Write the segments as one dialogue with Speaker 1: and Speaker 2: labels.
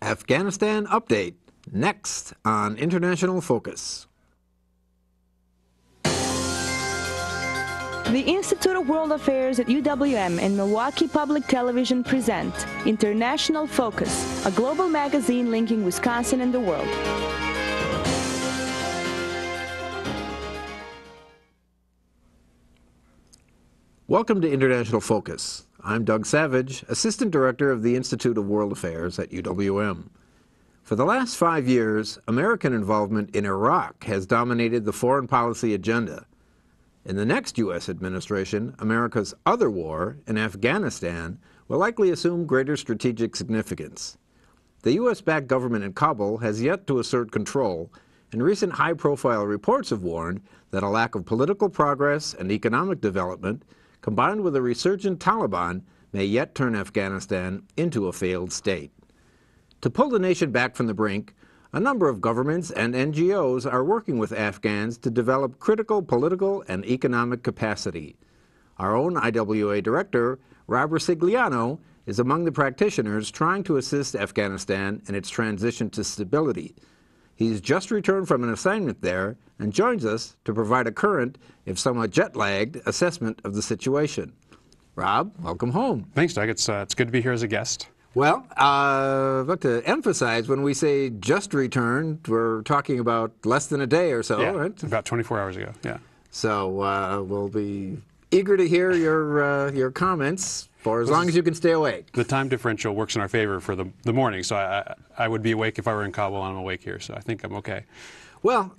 Speaker 1: Afghanistan Update, next on International Focus.
Speaker 2: The Institute of World Affairs at UWM and Milwaukee Public Television present International Focus, a global magazine linking Wisconsin and the world.
Speaker 1: Welcome to International Focus. I'm Doug Savage, Assistant Director of the Institute of World Affairs at UWM. For the last 5 years, American involvement in Iraq has dominated the foreign policy agenda. In the next U.S. administration, America's other war, in Afghanistan, will likely assume greater strategic significance. The U.S.-backed government in Kabul has yet to assert control, and recent high-profile reports have warned that a lack of political progress and economic development, combined with a resurgent Taliban, may yet turn Afghanistan into a failed state. To pull the nation back from the brink, a number of governments and NGOs are working with Afghans to develop critical political and economic capacity. Our own IWA director, Rob Ricigliano, is among the practitioners trying to assist Afghanistan in its transition to stability. He's just returned from an assignment there and joins us to provide a current, if somewhat jet-lagged, assessment of the situation. Rob, welcome home.
Speaker 3: Thanks, Doug. It's good to be here as a guest.
Speaker 1: Well, I'd like to emphasize when we say just returned, we're talking about less than a day or so,
Speaker 3: Yeah,
Speaker 1: right?
Speaker 3: about 24 hours ago, yeah.
Speaker 1: So we'll be eager to hear your comments for as long as you can stay awake.
Speaker 3: The time differential works in our favor for the morning, so I would be awake if I were in Kabul, and I'm awake here, so I think I'm okay.
Speaker 1: Well,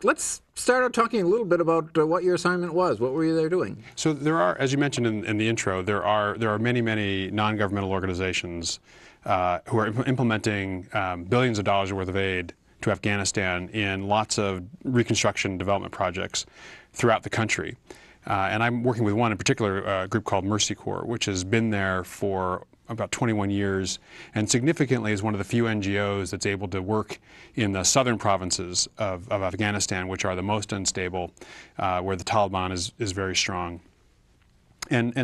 Speaker 1: let's start out talking a little bit about what your assignment was. What were you there doing?
Speaker 3: So there are, as you mentioned in the intro, there are many non-governmental organizations who are implementing billions of dollars worth of aid to Afghanistan in lots of reconstruction development projects throughout the country. And I'm working with one in particular, a group called Mercy Corps, which has been there for about 21 years, and significantly is one of the few NGOs that's able to work in the southern provinces of Afghanistan, which are the most unstable, where the Taliban is very strong. And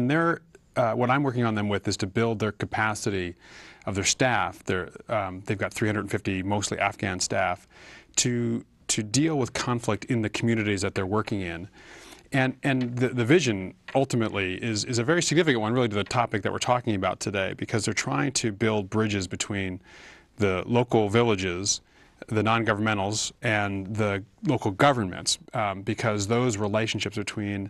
Speaker 3: what I'm working on them with is to build their capacity of their staff. They've got 350 mostly Afghan staff to deal with conflict in the communities that they're working in. And the vision, ultimately, is a very significant one, really, to the topic that we're talking about today, because they're trying to build bridges between the local villages, the non-governmentals, and the local governments, because those relationships between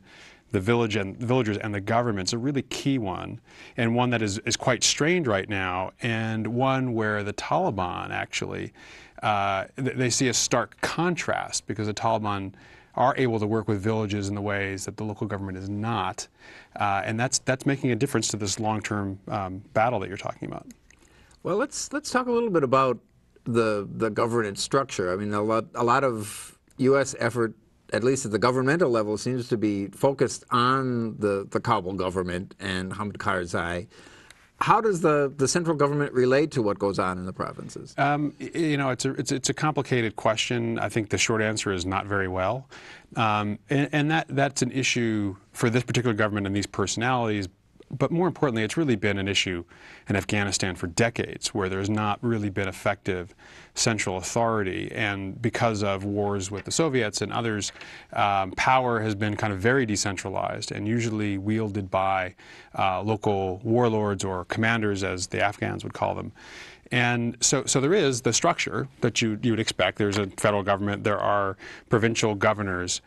Speaker 3: the villagers and the government's a really key one, and one that is quite strained right now, and one where the Taliban, actually, they see a stark contrast, because the Taliban are able to work with villages in the ways that the local government is not, and that's making a difference to this long-term battle that you're talking about.
Speaker 1: Well, let's talk a little bit about the governance structure. I mean, a lot of U.S. effort, at least at the governmental level, seems to be focused on the Kabul government and Hamid Karzai. How does the central government relate to what goes on in the provinces?
Speaker 3: You know, it's a complicated question. I think the short answer is not very well, and that's an issue for this particular government and these personalities. But more importantly, it's really been an issue in Afghanistan for decades, where there's not really been effective central authority. And because of wars with the Soviets and others, power has been kind of very decentralized and usually wielded by local warlords or commanders, as the Afghans would call them. And so there is the structure that you would expect. There's a federal government, there are provincial governors.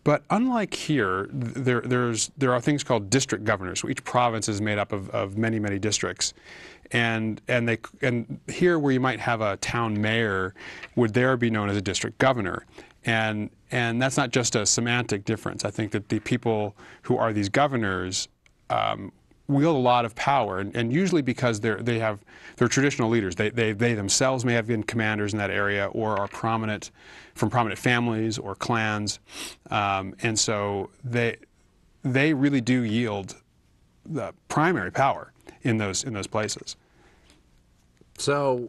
Speaker 3: But unlike here, there are things called district governors. So each province is made up of many districts, and here, where you might have a town mayor, would there be known as a district governor, and that's not just a semantic difference. I think that the people who are these governors wield a lot of power, and usually because they're traditional leaders. They themselves may have been commanders in that area, or are from prominent families or clans, and so they really do yield the primary power in those places.
Speaker 1: So,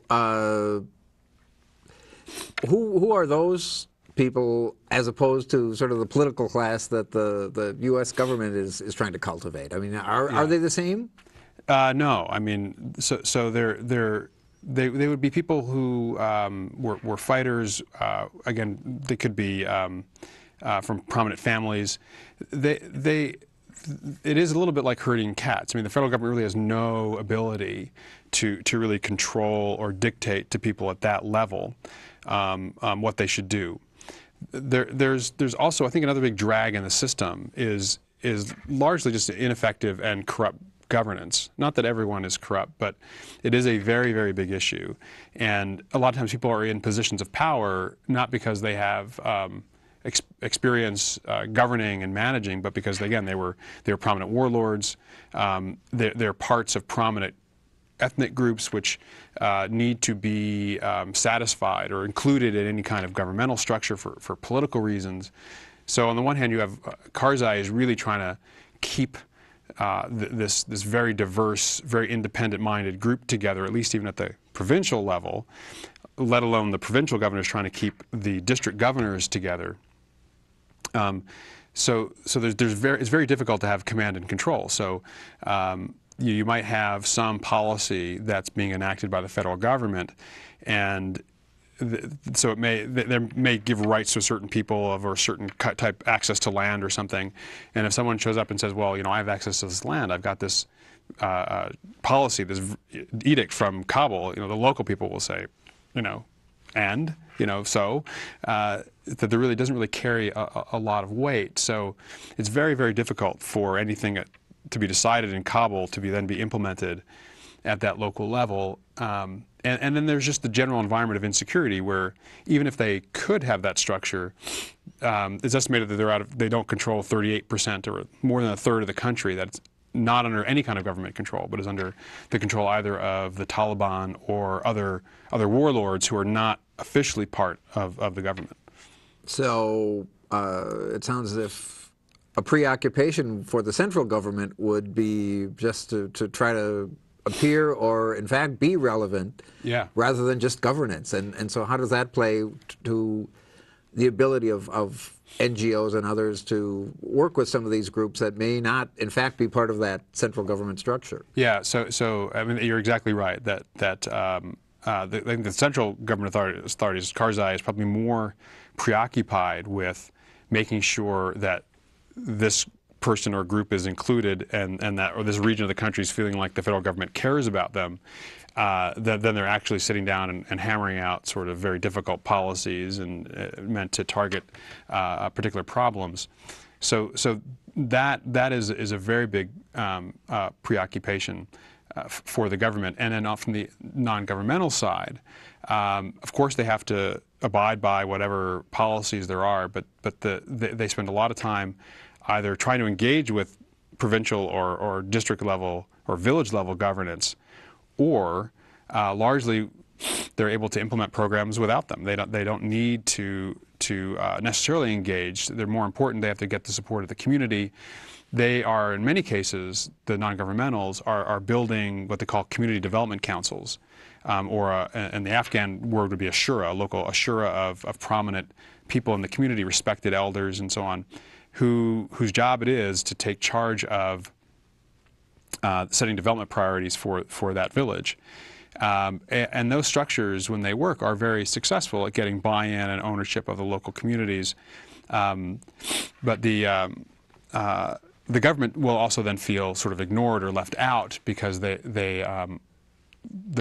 Speaker 1: who are those people, as opposed to sort of the political class that the U.S. government is trying to cultivate? I mean, are they the same?
Speaker 3: No, I mean, so they would be people who were fighters. Again, they could be from prominent families. It is a little bit like herding cats. I mean, the federal government really has no ability to really control or dictate to people at that level what they should do. There's also, I think, another big drag in the system is largely just ineffective and corrupt governance. Not that everyone is corrupt, but it is a very, very big issue. And a lot of times people are in positions of power not because they have experience governing and managing, but because, again, they were prominent warlords. They're parts of prominent ethnic groups which need to be satisfied or included in any kind of governmental structure for political reasons. So on the one hand, you have Karzai is really trying to keep this very diverse, very independent-minded group together, at least even at the provincial level, let alone the provincial governors trying to keep the district governors together. So it's very difficult to have command and control. So you might have some policy that's being enacted by the federal government, and so they may give rights to certain people of a certain type access to land or something. And if someone shows up and says, well, I have access to this land, I've got this policy, this edict from Kabul, the local people will say, and so that there really doesn't really carry a lot of weight. So it's very, very difficult for anything to be decided in Kabul to then be implemented at that local level. And then there's just the general environment of insecurity where even if they could have that structure, it's estimated that they don't control 38% or more than a third of the country. That's not under any kind of government control, but is under the control either of the Taliban or other warlords who are not officially part of the government. So
Speaker 1: it sounds as if a preoccupation for the central government would be just to try to appear or in fact be relevant, rather than just governance. And so how does that play to the ability of NGOs and others to work with some of these groups that may not in fact be part of that central government structure?
Speaker 3: Yeah, so I mean, you're exactly right that I think the central government authorities, Karzai, is probably more preoccupied with making sure that this person or group is included and that, or this region of the country is feeling like the federal government cares about them, then they're actually sitting down and hammering out sort of very difficult policies and meant to target particular problems. So that is a very big preoccupation for the government. And then from the non-governmental side, of course they have to abide by whatever policies there are, but they spend a lot of time either trying to engage with provincial or district level or village level governance, or largely they're able to implement programs without them. They don't need to necessarily engage. They're more important. They have to get the support of the community. They are, in many cases, the non-governmentals are building what they call community development councils, or in the Afghan word would be a shura, a local shura of prominent people in the community, respected elders and so on, whose job it is to take charge of setting development priorities for that village. And those structures, when they work, are very successful at getting buy-in and ownership of the local communities. But the government will also then feel sort of ignored or left out because they're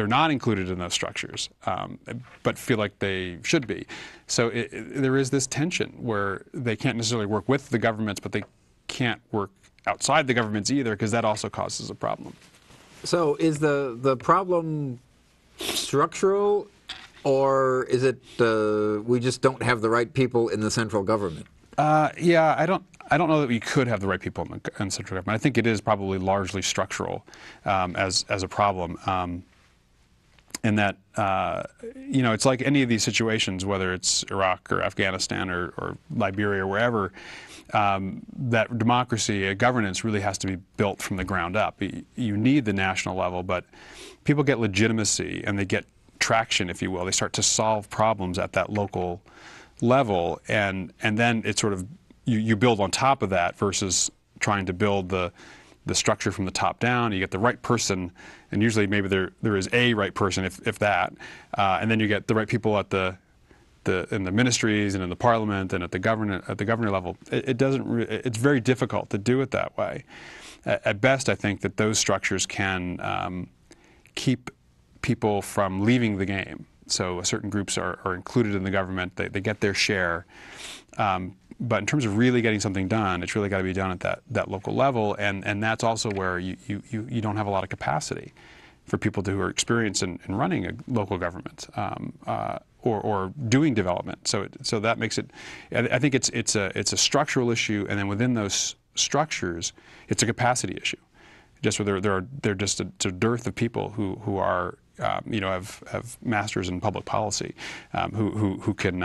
Speaker 3: not included in those structures, but feel like they should be. So there is this tension where they can't necessarily work with the governments, but they can't work outside the governments either, because that also causes a problem.
Speaker 1: So is the problem structural, or is it we just don't have the right people in the central government?
Speaker 3: Yeah, I don't know that we could have the right people in central government. I think it is probably largely structural as a problem. In that, it's like any of these situations, whether it's Iraq or Afghanistan or Liberia or wherever, that democracy, governance really has to be built from the ground up. You need the national level, but people get legitimacy and they get traction, if you will. They start to solve problems at that local level, and then it's sort of, you build on top of that versus trying to build the the structure from the top down. You get the right person, and usually maybe there is a right person, if that, and then you get the right people at in the ministries and in the parliament and at the governor level. It's very difficult to do it that way. At best, I think that those structures can keep people from leaving the game. So certain groups are included in the government. They get their share. But in terms of really getting something done, it's really got to be done at that local level, and that's also where you don't have a lot of capacity for people who are experienced in running a local government or doing development. So that makes it. I think it's a structural issue, and then within those structures, it's a capacity issue. Just where they're just a dearth of people who are. Have masters in public policy, who can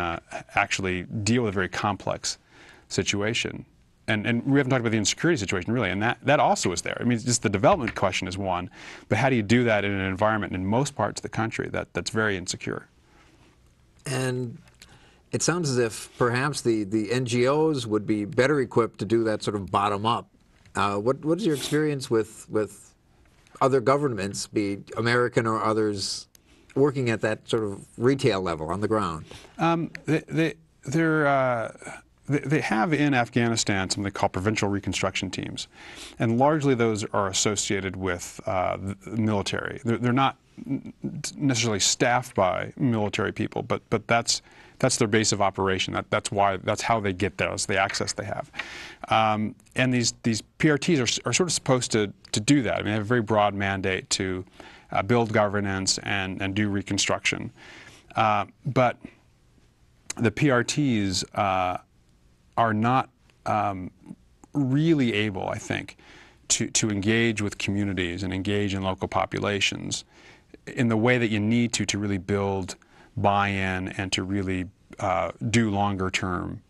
Speaker 3: actually deal with a very complex situation. And we haven't talked about the insecurity situation, really, and that also is there. I mean, just the development question is one, but how do you do that in an environment in most parts of the country that's very insecure?
Speaker 1: And it sounds as if perhaps the NGOs would be better equipped to do that sort of bottom-up. What is your experience with other governments, be it American or others, working at that sort of retail level on the ground?
Speaker 3: They have in Afghanistan something they call provincial reconstruction teams, and largely those are associated with the military. They're not necessarily staffed by military people, but that's their base of operation. That's how they get those, the access they have. And these PRTs are sort of supposed to do that. I mean, they have a very broad mandate to build governance and do reconstruction. But the PRTs are not really able, I think, to engage with communities and engage in local populations in the way that you need to really build buy-in and to really do longer-term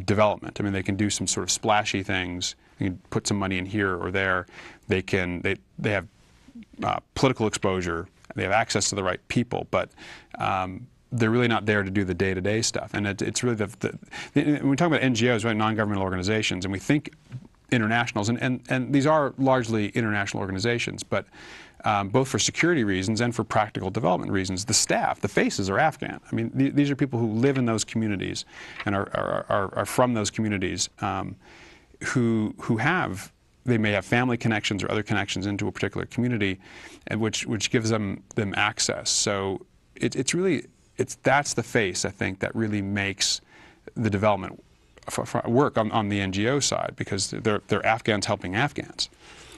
Speaker 3: development. I mean, they can do some sort of splashy things. You can put some money in here or there. They have political exposure. They have access to the right people, but they're really not there to do the day-to-day stuff. And it's really when we talk about NGOs, right, non-governmental organizations, and we think internationals, and these are largely international organizations, but both for security reasons and for practical development reasons, the staff, the faces are Afghan. I mean, these are people who live in those communities and are from those communities, who they may have family connections or other connections into a particular community, and which gives them access. So that's the face, I think, that really makes the development work on the NGO side, because they're Afghans helping Afghans.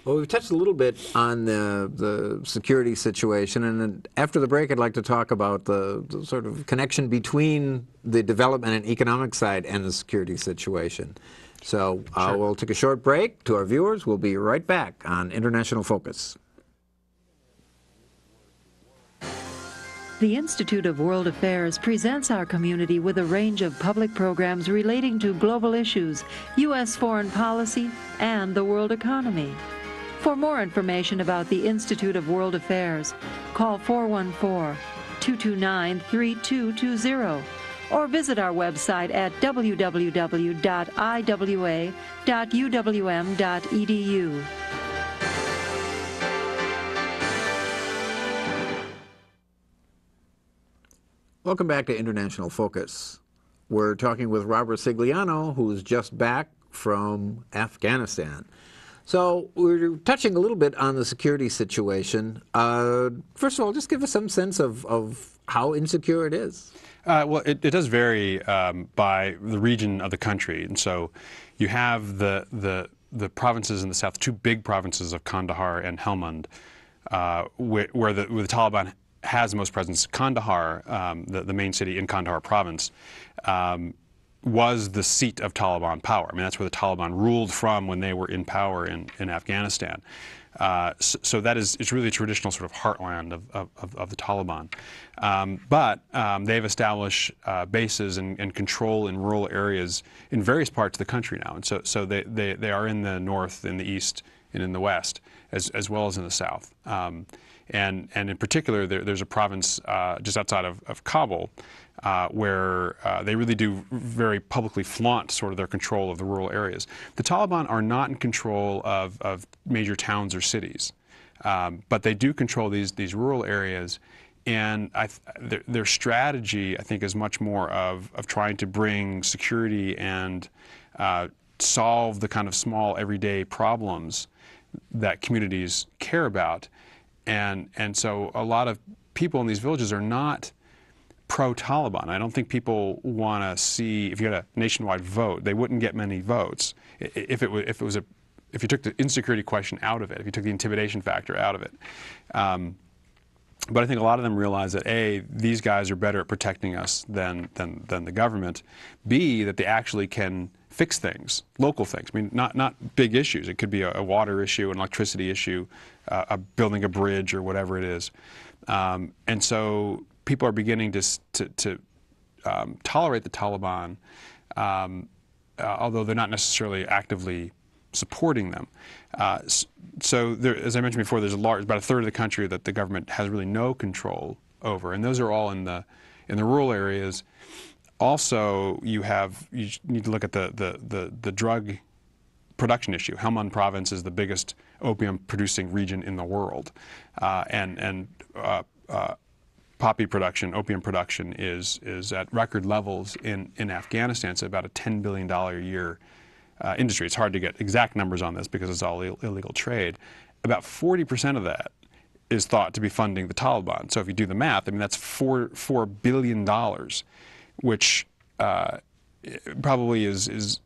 Speaker 1: Well, we've touched a little bit on the security situation, and then after the break I'd like to talk about the sort of connection between the development and economic side and the security situation. So
Speaker 3: Sure.
Speaker 1: We'll take a short break. To our viewers, we'll be right back on International Focus.
Speaker 4: The Institute of World Affairs presents our community with a range of public programs relating to global issues, U.S. foreign policy, and the world economy. For more information about the Institute of World Affairs, call 414-229-3220 or visit our website at www.iwa.uwm.edu.
Speaker 1: Welcome back to International Focus. We're talking with Rob Ricigliano, who's just back from Afghanistan. So we're touching a little bit on the security situation. First of all, just give us some sense of how insecure it is.
Speaker 3: Well, it does vary by the region of the country, and so you have the provinces in the south, two big provinces of Kandahar and Helmand, where the Taliban has the most presence. Kandahar, the main city in Kandahar province, was the seat of Taliban power. I mean, that's where the Taliban ruled from when they were in power in Afghanistan. So it's really a traditional sort of heartland of the Taliban. But they've established bases and control in rural areas in various parts of the country now. And so they are in the north, in the east, and in the west, as well as in the south. And in particular, there's a province just outside of Kabul where they really do very publicly flaunt sort of their control of the rural areas. The Taliban are not in control of major towns or cities, but they do control these rural areas. And their strategy, I think, is much more of trying to bring security and solve the kind of small everyday problems that communities care about. And so a lot of people in these villages are not pro-Taliban. I don't think people want to see, if you had a nationwide vote, they wouldn't get many votes if you took the insecurity question out of it, if you took the intimidation factor out of it. But I think a lot of them realize that A, these guys are better at protecting us than the government. B, that they actually can fix things, local things. I mean, not big issues. It could be a water issue, an electricity issue, building a bridge or whatever it is. And so people are beginning to tolerate the Taliban, although they're not necessarily actively supporting them. So there, as I mentioned before, there's about a third of the country that the government has really no control over, and those are all in the rural areas. Also, you need to look at the drug production issue. Helmand Province is the biggest opium-producing region in the world, and poppy production, opium production, is at record levels in Afghanistan. It's about a $10 billion a year industry. It's hard to get exact numbers on this because it's all illegal trade. About 40% of that is thought to be funding the Taliban. So if you do the math, I mean, that's $4 billion, which probably is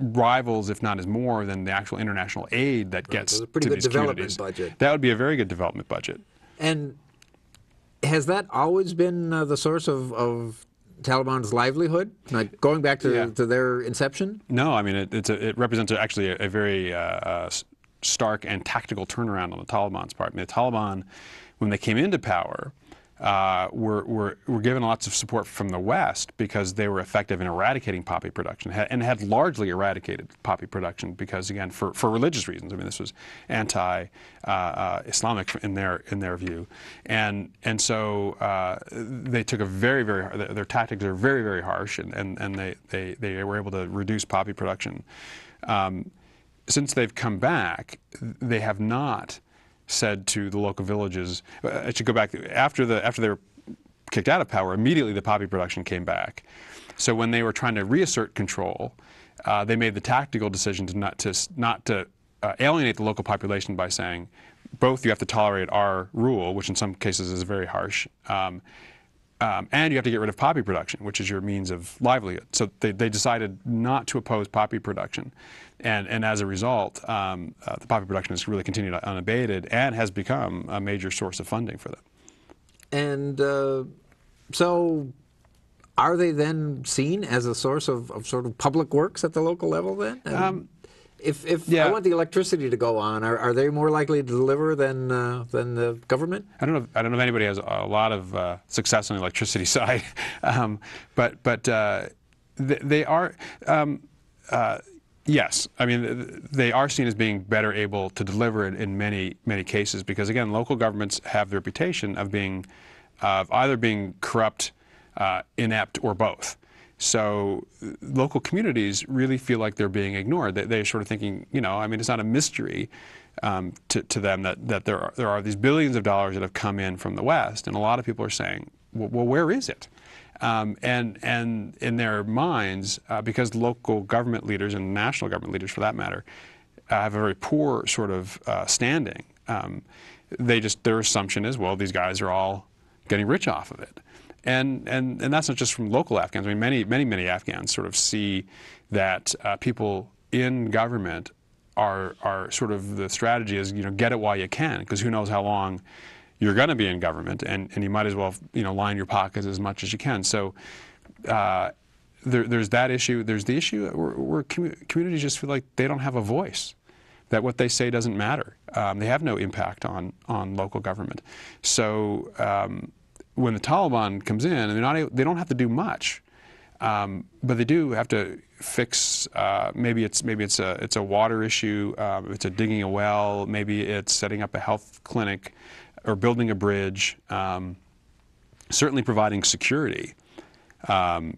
Speaker 3: rivals, if not is more, than the actual international aid that gets
Speaker 1: so pretty
Speaker 3: to
Speaker 1: good
Speaker 3: these communities.
Speaker 1: Budget.
Speaker 3: That would be a very good development budget.
Speaker 1: And has that always been the source of Taliban's livelihood, like going back to their inception?
Speaker 3: No, I mean it represents actually a very stark and tactical turnaround on the Taliban's part. I mean, the Taliban, when they came into power, were given lots of support from the West because they were effective in eradicating poppy production, and had largely eradicated poppy production because, again, for religious reasons. I mean, this was anti-Islamic in their view, and so they took their tactics are very, very harsh, and they were able to reduce poppy production. Since they've come back, they have not said to the local villages, I should go back, after they were kicked out of power, immediately the poppy production came back. So when they were trying to reassert control, they made the tactical decision to not to alienate the local population by saying, both you have to tolerate our rule, which in some cases is very harsh, and you have to get rid of poppy production, which is your means of livelihood. So they decided not to oppose poppy production. And as a result, the poppy production has really continued unabated and has become a major source of funding for them.
Speaker 1: And so are they then seen as a source of sort of public works at the local level then? If I want the electricity to go on, are they more likely to deliver than the government? I don't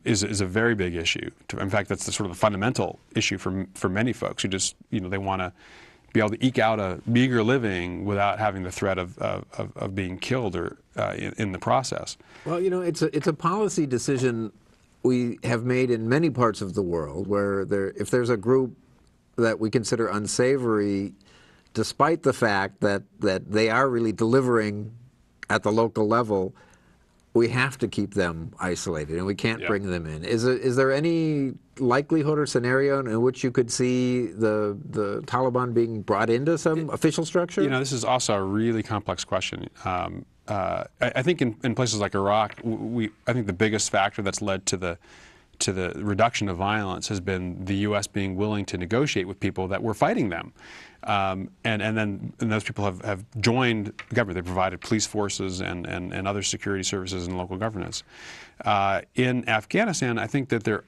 Speaker 3: is a very big issue. In fact, that's the sort of the fundamental issue for many folks who just, they want to be able to eke out a meager living without having the threat of being killed or in the process.
Speaker 1: Well, it's a policy decision we have made in many parts of the world where if there's a group that we consider unsavory, despite the fact that they are really delivering at the local level, we have to keep them isolated and we can't bring them in. Is there any likelihood or scenario in which you could see the Taliban being brought into some official structure?
Speaker 3: This is also a really complex question. I think in places like Iraq, I think the biggest factor that's led to the reduction of violence has been the U.S. being willing to negotiate with people that were fighting them. And those people have joined the government. They provided police forces and other security services and local governance. In Afghanistan, I think that there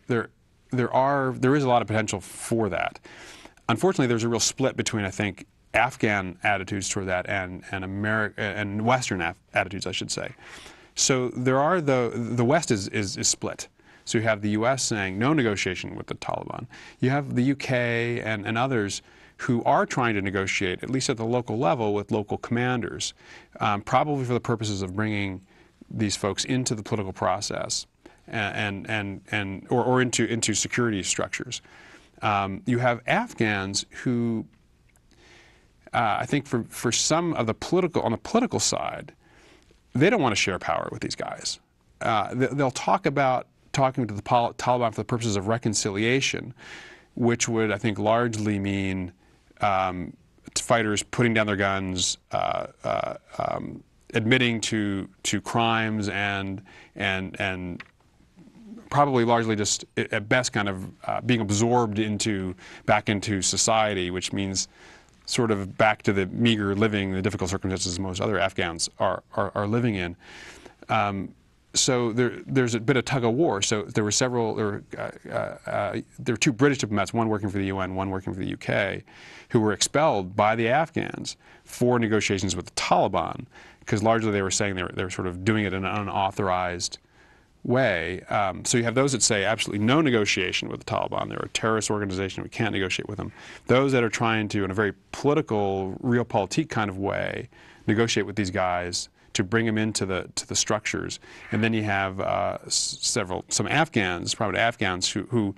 Speaker 3: is a lot of potential for that. Unfortunately, there's a real split between, I think, Afghan attitudes toward that and Western attitudes, I should say. So the West is split. So you have the U.S. saying no negotiation with the Taliban. You have the U.K. and others who are trying to negotiate, at least at the local level, with local commanders, probably for the purposes of bringing these folks into the political process or into security structures. You have Afghans who, I think, for some of on the political side, they don't want to share power with these guys. They'll talk about talking to the Taliban for the purposes of reconciliation, which would, I think, largely mean fighters putting down their guns, admitting to crimes, and probably largely just at best kind of being absorbed back into society, which means sort of back to the meager living, the difficult circumstances most other Afghans are living in. So there's a bit of tug of war. So there were two British diplomats, one working for the UN, one working for the UK, who were expelled by the Afghans for negotiations with the Taliban, because largely they were saying they were sort of doing it in an unauthorized way. So you have those that say absolutely no negotiation with the Taliban. They're a terrorist organization. We can't negotiate with them. Those that are trying to, in a very political, realpolitik kind of way, negotiate with these guys to bring them into the structures. And then you have some Afghans, private Afghans, who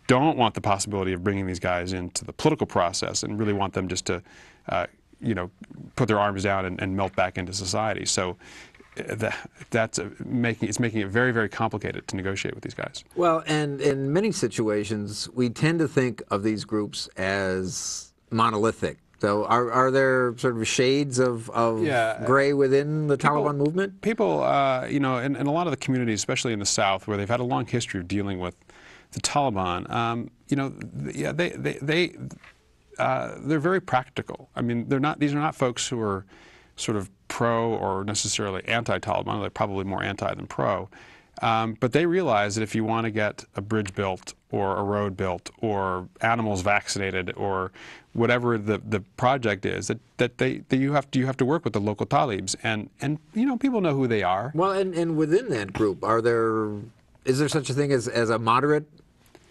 Speaker 3: don't want the possibility of bringing these guys into the political process and really want them just to, put their arms down and melt back into society. So it's making it very, very complicated to negotiate with these guys.
Speaker 1: Well, and in many situations, we tend to think of these groups as monolithic. So are there sort of shades of gray within the Taliban movement? People,
Speaker 3: in a lot of the communities, especially in the South, where they've had a long history of dealing with the Taliban, they're very practical. I mean, these are not folks who are sort of pro or necessarily anti-Taliban. They're probably more anti than pro. But they realize that if you want to get a bridge built or a road built or animals vaccinated or whatever the project is, that you have to work with the local talibs, and people know who they are.
Speaker 1: Well, and within that group, is there such a thing as a moderate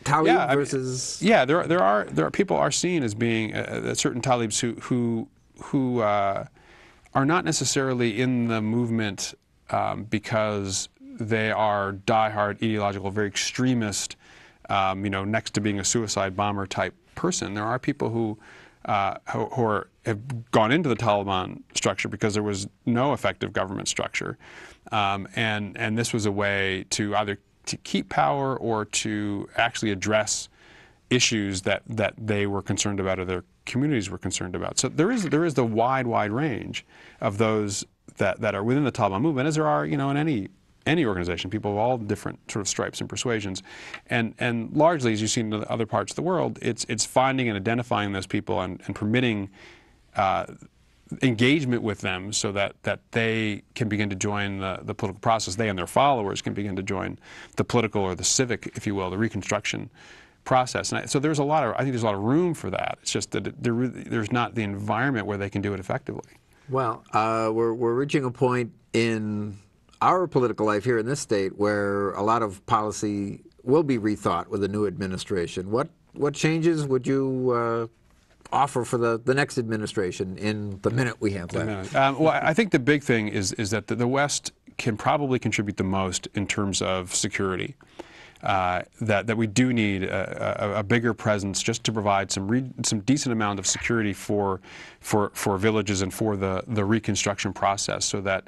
Speaker 1: talib versus?
Speaker 3: Yeah, there are people are seen as being certain talibs who are not necessarily in the movement because they are diehard ideological, very extremist, next to being a suicide bomber type person. There are people who have gone into the Taliban structure because there was no effective government structure, and this was a way to either to keep power or to actually address issues that they were concerned about or their communities were concerned about. So there is the wide range of those that are within the Taliban movement, as there are in any organization, people of all different sort of stripes and persuasions, and largely, as you've seen in other parts of the world, it's finding and identifying those people and permitting engagement with them so that they can begin to join the political process. They and their followers can begin to join the political or the civic, if you will, the reconstruction process. And so I think there's a lot of room for that. It's just that there's not the environment where they can do it effectively.
Speaker 1: Well, we're reaching a point in our political life here in this state, where a lot of policy will be rethought with a new administration. What changes would you offer for the next administration in the minute we have left?
Speaker 3: Well, I think the big thing is that the West can probably contribute the most in terms of security. That we do need a bigger presence just to provide some decent amount of security for villages and for the reconstruction process, so that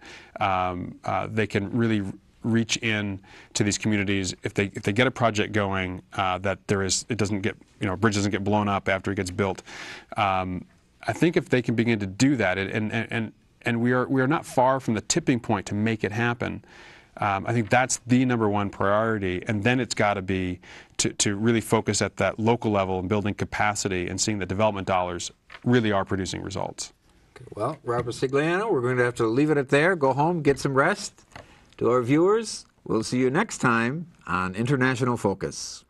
Speaker 3: they can really reach in to these communities if they get a project going, that it doesn't get, a bridge doesn't get blown up after it gets built. I think if they can begin to do that, and we are not far from the tipping point to make it happen. I think that's the #1 priority, and then it's got to be to really focus at that local level and building capacity and seeing that development dollars really are producing results.
Speaker 1: Okay, well, Robert Ricigliano, we're going to have to leave it at there. Go home, get some rest. To our viewers, we'll see you next time on International Focus.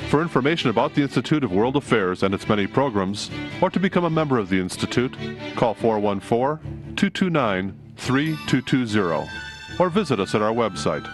Speaker 5: For information about the Institute of World Affairs and its many programs, or to become a member of the Institute, call 414-229-3220 or visit us at our website.